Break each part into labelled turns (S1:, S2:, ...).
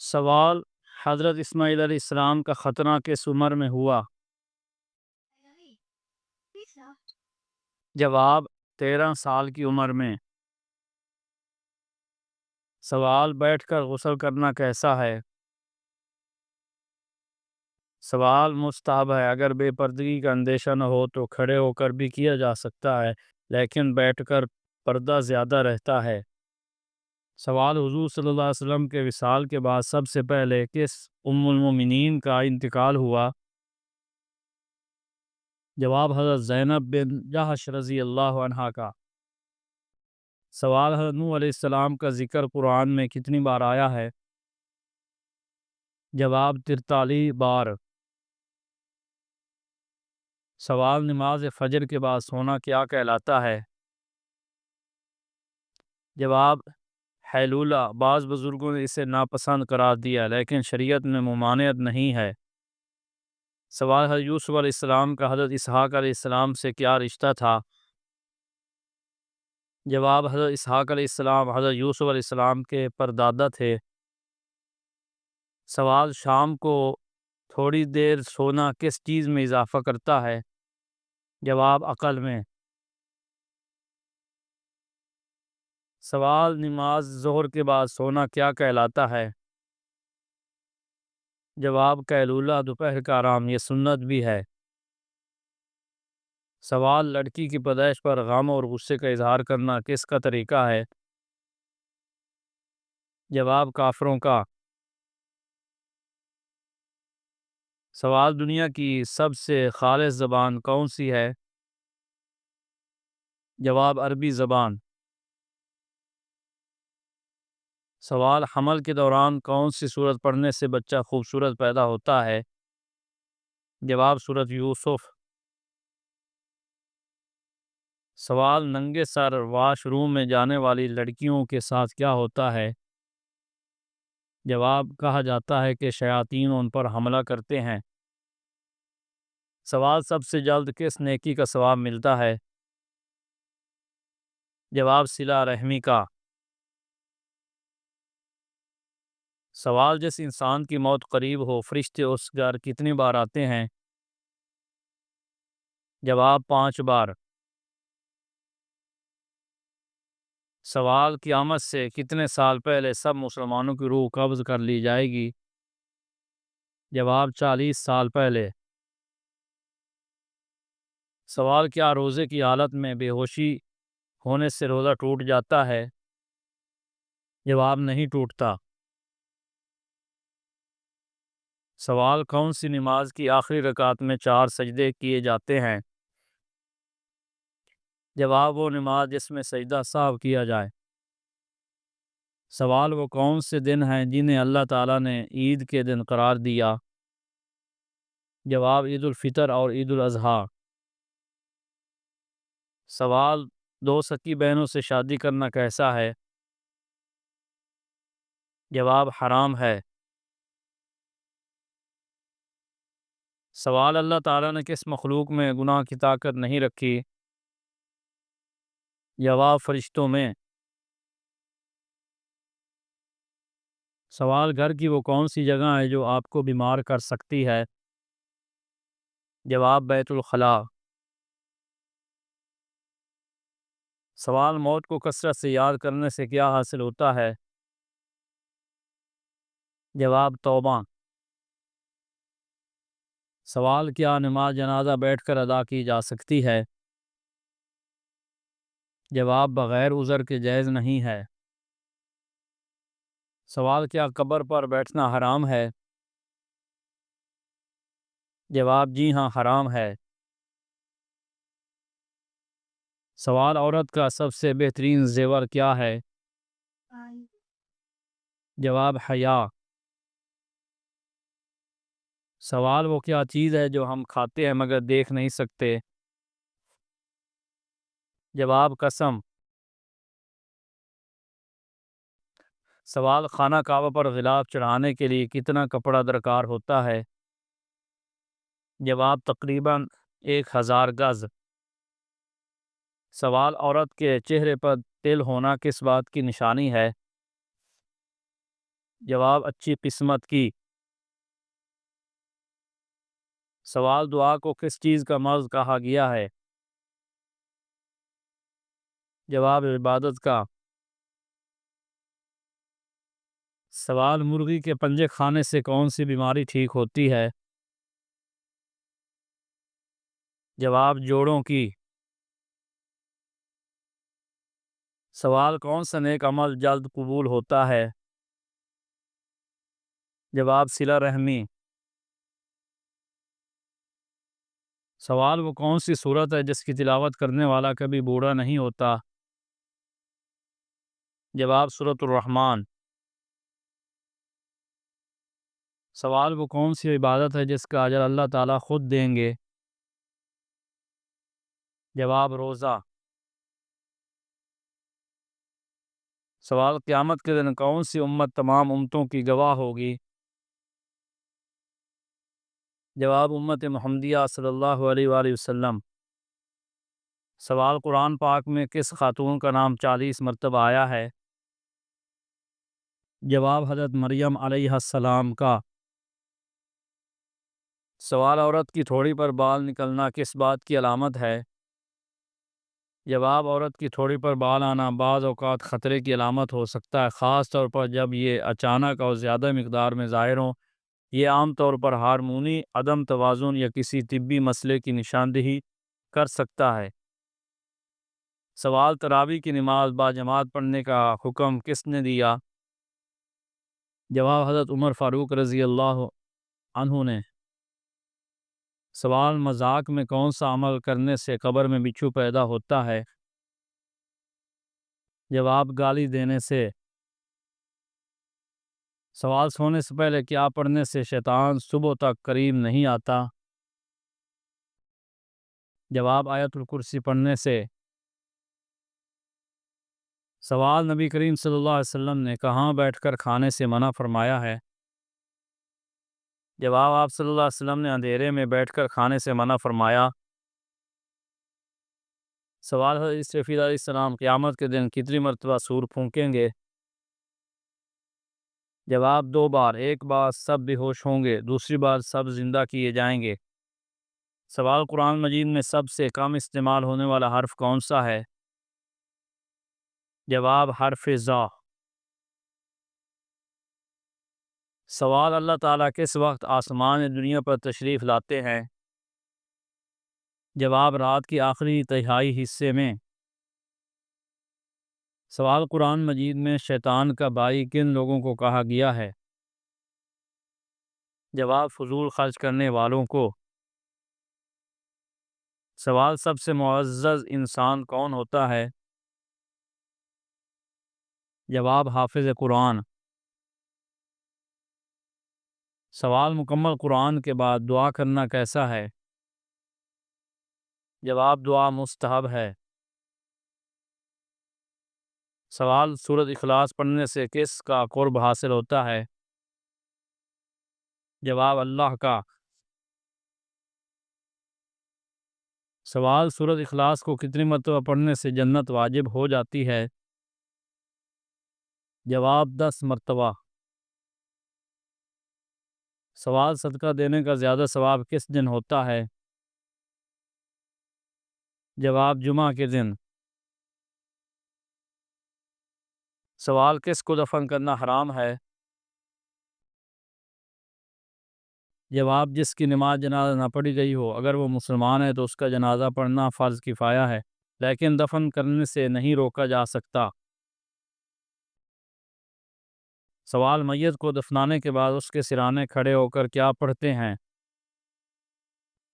S1: سوال: حضرت اسماعیل علیہ السلام کا ختنہ کس عمر میں ہوا؟ جواب: 13 سال کی عمر میں۔ سوال: بیٹھ کر غسل کرنا کیسا ہے؟ سوال: مستحب ہے، اگر بے پردگی کا اندیشہ نہ ہو تو کھڑے ہو کر بھی کیا جا سکتا ہے، لیکن بیٹھ کر پردہ زیادہ رہتا ہے۔ سوال: حضور صلی اللہ علیہ وسلم کے وصال کے بعد سب سے پہلے کس ام المومنین کا انتقال ہوا؟ جواب: حضرت زینب بن جحش رضی اللہ عنہا کا۔ سوال: حضرت نوح علیہ السلام کا ذکر قرآن میں کتنی بار آیا ہے؟ جواب: 43 بار۔ سوال: نماز فجر کے بعد سونا کیا کہلاتا ہے؟ جواب: حیلولہ۔ بعض بزرگوں نے اسے ناپسند قرار دیا، لیکن شریعت میں ممانعت نہیں ہے۔ سوال: حضرت یوسف علیہ السلام کا حضرت اسحاق علیہ السلام سے کیا رشتہ تھا؟ جواب: حضرت اسحاق علیہ السلام حضرت یوسف علیہ السلام کے پردادا تھے۔ سوال: شام کو تھوڑی دیر سونا کس چیز میں اضافہ کرتا ہے؟ جواب: عقل میں۔ سوال: نماز ظہر کے بعد سونا کیا کہلاتا ہے؟ جواب: قیلولہ، دوپہر کا آرام، یہ سنت بھی ہے۔ سوال: لڑکی کی پیدائش پر غم اور غصے کا اظہار کرنا کس کا طریقہ ہے؟ جواب: کافروں کا۔ سوال: دنیا کی سب سے خالص زبان کون سی ہے؟ جواب: عربی زبان۔ سوال: حمل کے دوران کون سی سورت پڑھنے سے بچہ خوبصورت پیدا ہوتا ہے؟ جواب: سورت یوسف۔ سوال: ننگے سر واش روم میں جانے والی لڑکیوں کے ساتھ کیا ہوتا ہے؟ جواب: کہا جاتا ہے کہ شیاطین ان پر حملہ کرتے ہیں۔ سوال: سب سے جلد کس نیکی کا ثواب ملتا ہے؟ جواب: صلہ رحمی کا۔ سوال: جس انسان کی موت قریب ہو فرشتے اس گھر کتنی بار آتے ہیں؟ جواب: 5 بار۔ سوال: قیامت سے کتنے سال پہلے سب مسلمانوں کی روح قبض کر لی جائے گی؟ جواب: 40 سال پہلے۔ سوال: کیا روزے کی حالت میں بے ہوشی ہونے سے روزہ ٹوٹ جاتا ہے؟ جواب: نہیں ٹوٹتا۔ سوال: کون سی نماز کی آخری رکعت میں 4 سجدے کیے جاتے ہیں؟ جواب: وہ نماز جس میں سجدہ سہو کیا جائے۔ سوال: وہ کون سے دن ہیں جنہیں اللہ تعالیٰ نے عید کے دن قرار دیا؟ جواب: عید الفطر اور عید الاضحیٰ۔ سوال: 2 سکی بہنوں سے شادی کرنا کیسا ہے؟ جواب: حرام ہے۔ سوال: اللہ تعالیٰ نے کس مخلوق میں گناہ کی طاقت نہیں رکھی؟ جواب: فرشتوں میں۔ سوال: گھر کی وہ کون سی جگہ ہے جو آپ کو بیمار کر سکتی ہے؟ جواب: بیت الخلاء۔ سوال: موت کو کثرت سے یاد کرنے سے کیا حاصل ہوتا ہے؟ جواب: توبہ۔ سوال: کیا نماز جنازہ بیٹھ کر ادا کی جا سکتی ہے؟ جواب: بغیر عذر کے جائز نہیں ہے۔ سوال: کیا قبر پر بیٹھنا حرام ہے؟ جواب: جی ہاں، حرام ہے۔ سوال: عورت کا سب سے بہترین زیور کیا ہے؟ جواب: حیا۔ سوال: وہ کیا چیز ہے جو ہم کھاتے ہیں مگر دیکھ نہیں سکتے؟ جواب: قسم۔ سوال: خانہ کعبہ پر غلاف چڑھانے کے لیے کتنا کپڑا درکار ہوتا ہے؟ جواب: تقریباً 1000 گز۔ سوال: عورت کے چہرے پر تل ہونا کس بات کی نشانی ہے؟ جواب اچھی قسمت کی۔ سوال دعا کو کس چیز کا مرض کہا گیا ہے؟ جواب عبادت کا۔ سوال مرغی کے پنجے کھانے سے کون سی بیماری ٹھیک ہوتی ہے؟ جواب جوڑوں کی۔ سوال کون سا نیک عمل جلد قبول ہوتا ہے؟ جواب صلہ رحمی۔ سوال وہ کون سی صورت ہے جس کی تلاوت کرنے والا کبھی بوڑھا نہیں ہوتا؟ جواب سورۃ الرحمن۔ سوال وہ کون سی عبادت ہے جس کا اجر اللہ تعالیٰ خود دیں گے؟ جواب روزہ۔ سوال قیامت کے دن کون سی امت تمام امتوں کی گواہ ہوگی؟ جواب امت محمدیہ صلی اللہ علیہ وآلہ وسلم۔ سوال قرآن پاک میں کس خاتون کا نام 40 مرتبہ آیا ہے؟ جواب حضرت مریم علیہ السلام کا۔ سوال عورت کی تھوڑی پر بال نکلنا کس بات کی علامت ہے؟ جواب عورت کی تھوڑی پر بال آنا بعض اوقات خطرے کی علامت ہو سکتا ہے، خاص طور پر جب یہ اچانک اور زیادہ مقدار میں ظاہر ہوں۔ یہ عام طور پر ہارمونی عدم توازن یا کسی طبی مسئلے کی نشاندہی کر سکتا ہے۔ سوال تراویح کی نماز باجماعت پڑھنے کا حکم کس نے دیا؟ جواب حضرت عمر فاروق رضی اللہ عنہ نے۔ سوال مذاق میں کون سا عمل کرنے سے قبر میں بچھو پیدا ہوتا ہے؟ جواب گالی دینے سے۔ سوال سونے سے پہلے کیا پڑھنے سے شیطان صبح تک قریب نہیں آتا؟ جواب آیت الکرسی پڑھنے سے۔ سوال نبی کریم صلی اللہ علیہ وسلم نے کہاں بیٹھ کر کھانے سے منع فرمایا ہے؟ جواب آپ صلی اللہ علیہ وسلم نے اندھیرے میں بیٹھ کر کھانے سے منع فرمایا۔ سوال حضرت اسرافیل علیہ السلام قیامت کے دن کتنی مرتبہ سور پھونکیں گے؟ جواب 2 بار، ایک بار سب بے ہوش ہوں گے، دوسری بار سب زندہ کیے جائیں گے۔ سوال قرآن مجید میں سب سے کم استعمال ہونے والا حرف کون سا ہے؟ جواب حرف ذا۔ سوال اللہ تعالیٰ کس وقت آسمان دنیا پر تشریف لاتے ہیں؟ جواب رات کی آخری تہائی حصے میں۔ سوال قرآن مجید میں شیطان کا بھائی کن لوگوں کو کہا گیا ہے؟ جواب فضول خرچ کرنے والوں کو۔ سوال سب سے معزز انسان کون ہوتا ہے؟ جواب حافظ قرآن۔ سوال مکمل قرآن کے بعد دعا کرنا کیسا ہے؟ جواب دعا مستحب ہے۔ سوال سورۃ اخلاص پڑھنے سے کس کا قرب حاصل ہوتا ہے؟ جواب اللہ کا۔ سوال سورۃ اخلاص کو کتنی مرتبہ پڑھنے سے جنت واجب ہو جاتی ہے؟ جواب 10 مرتبہ۔ سوال صدقہ دینے کا زیادہ ثواب کس دن ہوتا ہے؟ جواب جمعہ کے دن۔ سوال کس کو دفن کرنا حرام ہے؟ جواب جس کی نماز جنازہ نہ پڑھی گئی ہو، اگر وہ مسلمان ہے تو اس کا جنازہ پڑھنا فرض کفایہ ہے، لیکن دفن کرنے سے نہیں روکا جا سکتا۔ سوال میت کو دفنانے کے بعد اس کے سرانے کھڑے ہو کر کیا پڑھتے ہیں؟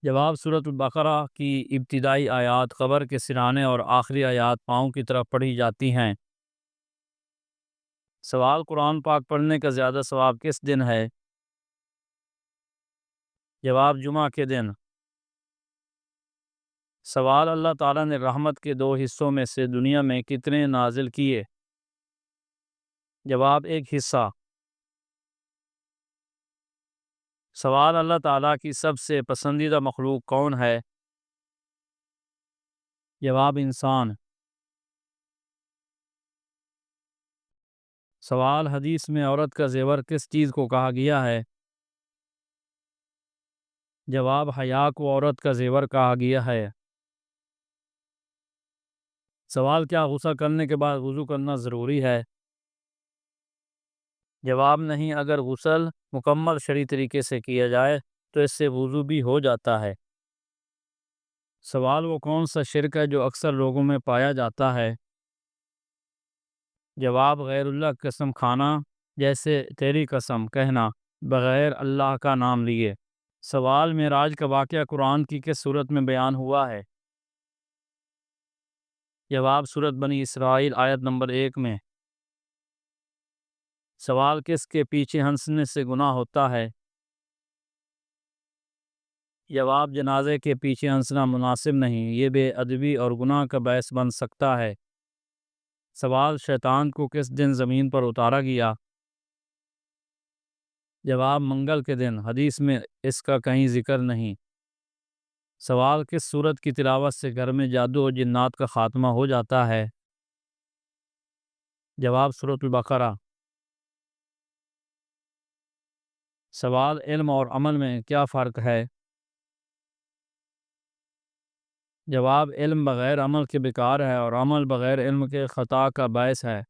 S1: جواب سورۃ البقرہ کی ابتدائی آیات قبر کے سرانے اور آخری آیات پاؤں کی طرف پڑھی جاتی ہیں۔ سوال قرآن پاک پڑھنے کا زیادہ ثواب کس دن ہے؟ جواب جمعہ کے دن۔ سوال اللہ تعالیٰ نے رحمت کے 2 حصوں میں سے دنیا میں کتنے نازل کیے؟ جواب 1 حصہ۔ سوال اللہ تعالیٰ کی سب سے پسندیدہ مخلوق کون ہے؟ جواب انسان۔ سوال: حدیث میں عورت کا زیور کس چیز کو کہا گیا ہے؟ جواب: حیا کو عورت کا زیور کہا گیا ہے۔ سوال: کیا غسل کرنے کے بعد وضو کرنا ضروری ہے؟ جواب: نہیں، اگر غسل مکمل شرعی طریقے سے کیا جائے تو اس سے وضو بھی ہو جاتا ہے۔ سوال: وہ کون سا شرک ہے جو اکثر لوگوں میں پایا جاتا ہے؟ جواب: غیر اللہ قسم کھانا، جیسے تیری قسم کہنا بغیر اللہ کا نام لیے۔ سوال: معراج کا واقعہ قرآن کی کس سورت میں بیان ہوا ہے؟ جواب: سورت بنی اسرائیل آیت نمبر 1 میں۔ سوال: کس کے پیچھے ہنسنے سے گناہ ہوتا ہے؟ جواب: جنازے کے پیچھے ہنسنا مناسب نہیں، یہ بے ادبی اور گناہ کا باعث بن سکتا ہے۔ سوال: شیطان کو کس دن زمین پر اتارا گیا؟ جواب: منگل کے دن، حدیث میں اس کا کہیں ذکر نہیں۔ سوال: کس سورت کی تلاوت سے گھر میں جادو و جنات کا خاتمہ ہو جاتا ہے؟ جواب: سورۃ البقرہ۔ سوال: علم اور عمل میں کیا فرق ہے؟ جواب: علم بغیر عمل کے بیکار ہے اور عمل بغیر علم کے خطا کا باعث ہے۔